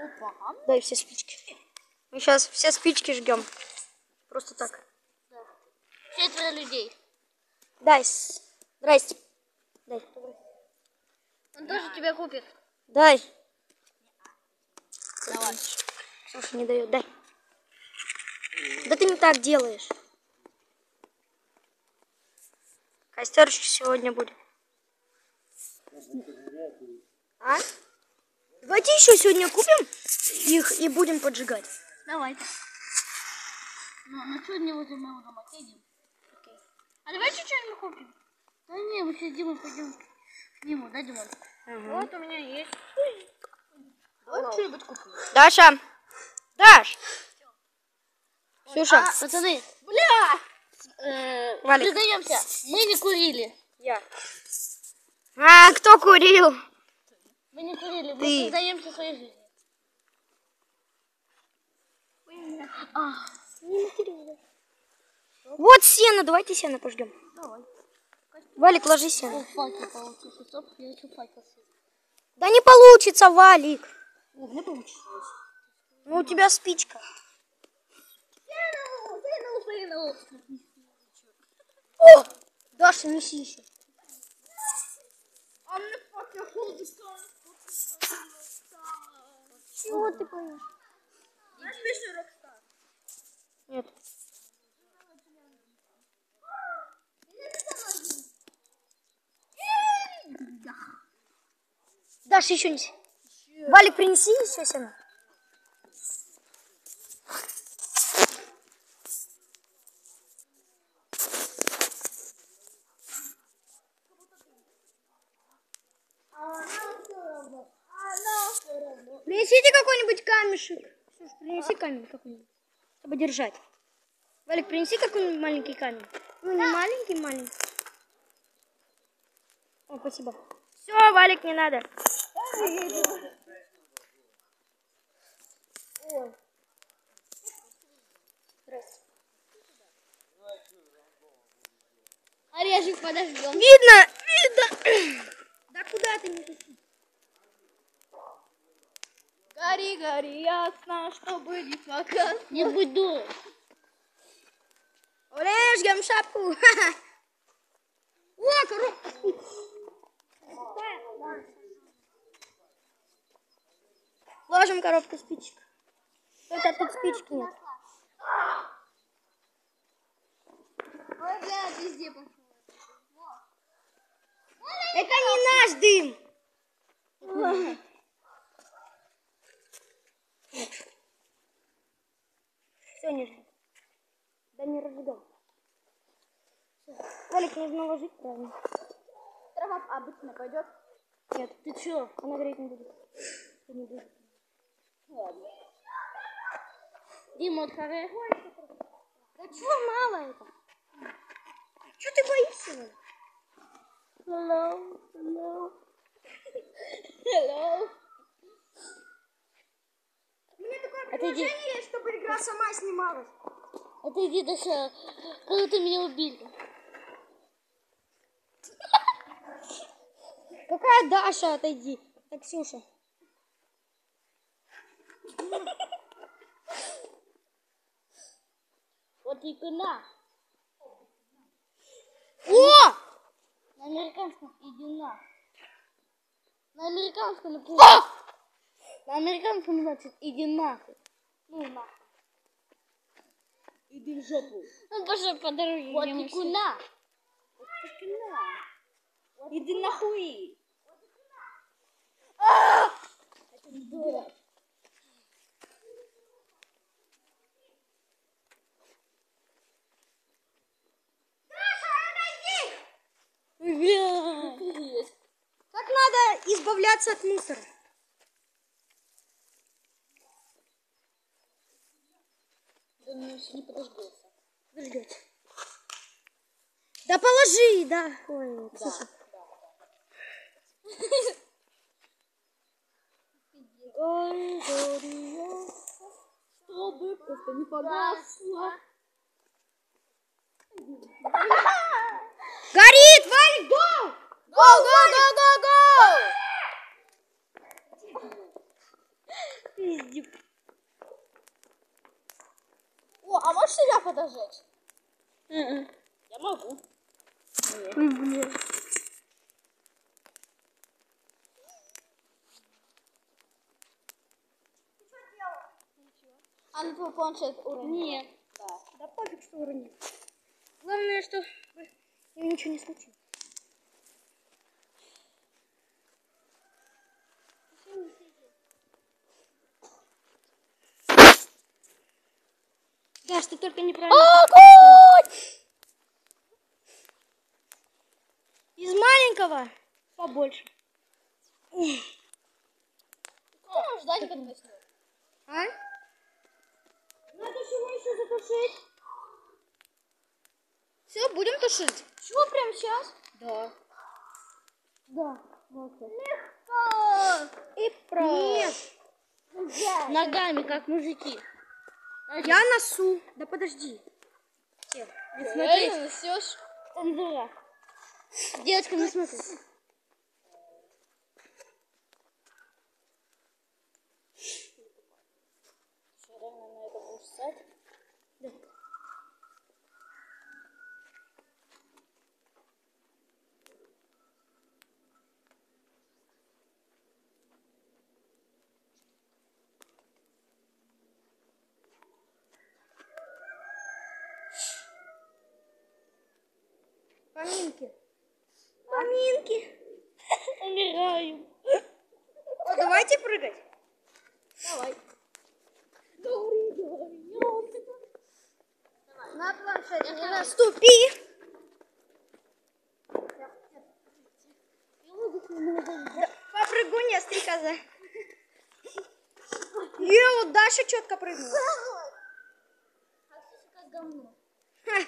Опа. Дай все спички. Мы сейчас все спички жгем. Просто так. Да. 4 людей. Дай. Здрасте. Дай. Он тоже тебя купит. Дай. Давай. Саша не дает. Дай. Да ты не так делаешь. Костерчик сегодня будет. А? Давайте еще сегодня купим их и будем поджигать. Давай. Ну сегодня возле моего дома сидим. Okay. А давайте что-нибудь купим. Да не, мы сейчас Димой пойдем к нему, да, Димон? Вот у меня есть. Вот что-нибудь купим. Даша! Даш! Ксюша! Пацаны, бля! Валик. Признаемся, мы не курили. Я. А, кто курил? Мы не курили, мы Ты. признаемся в своей жизни. Вот сено, давайте сено пожгем. Давай. Валик, ложи сено. О, факел получился. Стоп, я еще факел съел. Да не получится, Валик. О, мне получилось. Ну у тебя спичка. Сынул. О! Даша, неси еще. Чего ты поешь? Знаешь песню Рокстар? Нет. Даша, еще неси. Валик, принеси еще сено. Принесите какой-нибудь камешек. Слушай, принеси камень какой-нибудь, чтобы держать. Валик, принеси какой-нибудь маленький камень. Ну, не маленький, маленький. О, спасибо. Все, Валик, не надо. Орешек подождем. Видно. Да куда ты не тусишь? Гори, гори, ясно, чтобы не показ. Не будь дурой. Олег, жгем шапку. О, коробка. Ложим коробку спичек. Только тут спички нет. Ой, бля, везде пошел. Это не наш дым. Все, не жги. Да не разжигай. Валик, нужно ложить правильно. Трава обычно пойдет. Нет. Ты че? Она гореть не будет. Не будет. Ладно. Дима, отхары. Да чего мало это? Чего ты боишься? Hello, hello. Hello. У меня такое предложение есть, чтобы игра сама снималась. Отойди, Даша. Как ты меня убили? Какая Даша, отойди. Так, Ксюша. Вот и на. О! На американском иди на. На американском написано. На американском значит иди нахуй. Ну нахуй. Иди в жопу. Он пошел по дороге. Вот и куна. Вот и куна. Иди нахуй. Это не дурак. Бля. Как надо избавляться от мусора? Да мне еще не подождется. Подождете. Да положи, да. Ой, Да. Ксюша. Чтобы просто не погасла. Горит, Валик, гоу! Гоу, гоу, гоу, гоу, гоу! Ты Пиздюк. О, а можешь себя подожечь? Я могу. Ой, блин. А на твой планшет уронил? Нет. Да пофиг, что уронил. Главное, что ничего не случилось. Да, что только неправильно. Огонь! Из маленького побольше. Скоро ждать, когда начнет. А? Надо чего еще затушить? Все, будем тушить. Чего, прям сейчас? Да. Да. Вот так. Легко! И нет. Ногами, как мужики. Я носу. Да подожди. Не смотри. Реально несешь? Он дурак. Девочка, не смотри. Что, реально на это будешь ссать? Да. Поминки. Поминки. Умираю. О, давайте прыгать. Давай. На планшете не наступи. Попрыгунья, стрекоза. Вот Даша четко прыгнула. Как говно. Ха.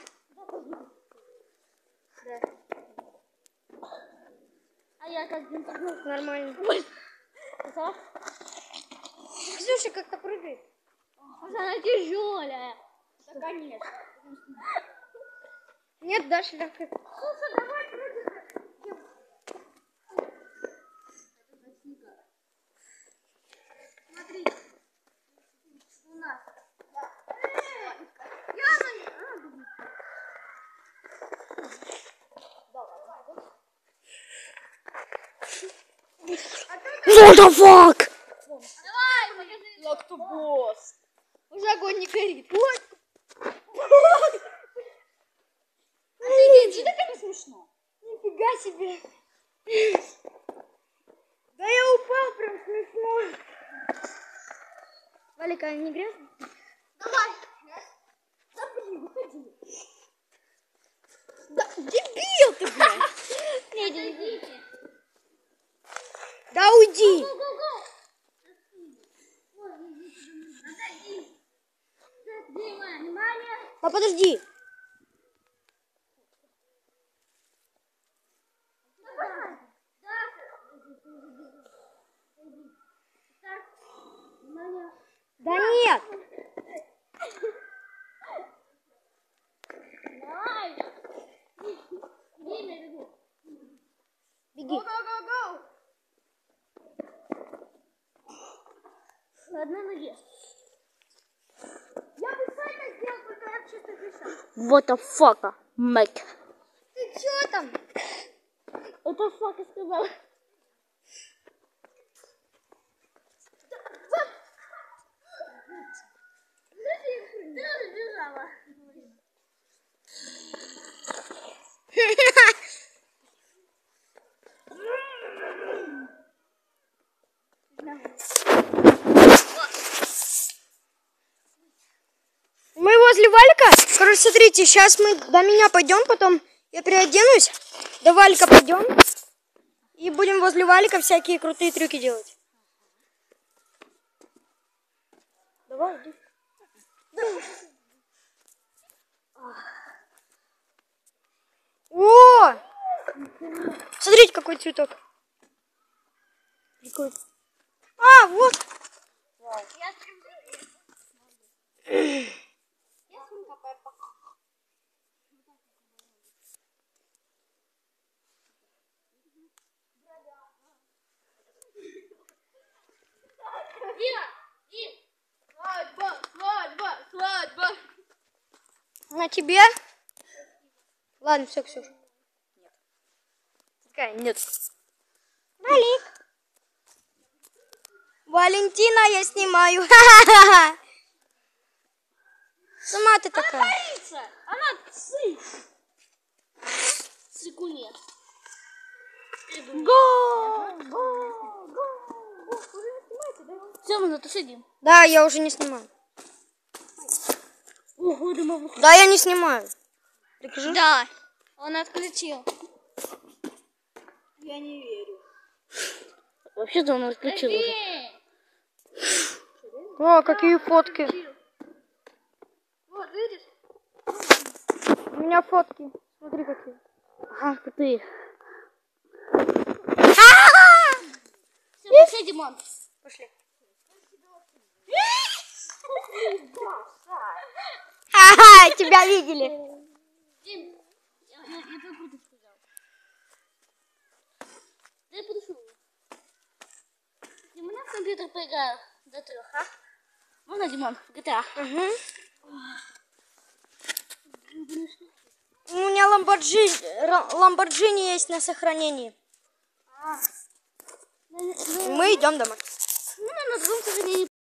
Да. А я как гимнастик. Нормально. Ой. Ксюша как-то прыгает. Она тяжелая. Да, конечно. Нет, Даша легкая. Слушай, давай прыгай. Смотри. У нас. Я на ней. What the fuck? Давай, покажи. Лактобос. Уже огонь не горит. Вот. Офигеть, что такое смешно? Нифига себе. Да я упал прям смешно. Валика, не грязно? Давай. Да блин, выходи. Да дебил ты, блядь. Не, идите. Да уйди. Го-го-го. Дима, внимание. Да подожди. Давай. Так, внимание. Да нет. Давай. Дима, бегу. Беги. Го-го-го-го. На одной ноге. Я бы сами сделал, только я чисто дышал. What the fuck, Mike? Ты чё там? What the fuck я сказала? Ты разбежала. Мы возле Валика. Короче, смотрите, сейчас мы до меня пойдем, потом я переоденусь, до Валика пойдем и будем возле Валика всякие крутые трюки делать. Давай, иди. О! Смотрите, какой цветок. Какой. А, вот. Я сумка Пеппа. Дима, На тебе? Ладно, все, Ксюша. Такая, нет. Валик. Валентина, я снимаю. Ха-ха-ха. Сама ты такая. Боится! Она цык! Цыкуне. Все, мы на то сидим. Да, я уже не снимаю. Ого, думаю, Да, я не снимаю. Прикажи. да, он отключил. Я не верю. Вообще-то он отключил уже. О, какие фотки. Вот, видишь? У меня фотки. Смотри, какие. Ага, крутые. Все, пошли, Димон. Пошли. Ха-ха, тебя видели. Дим, я буду сказал. Дай подышу. Дим, у меня в компьютер поиграю до 3, а? Можно, Димон, в GTA? Угу. У меня Ламборджини есть на сохранении. Мы идем домой. Ну, на другом сохранении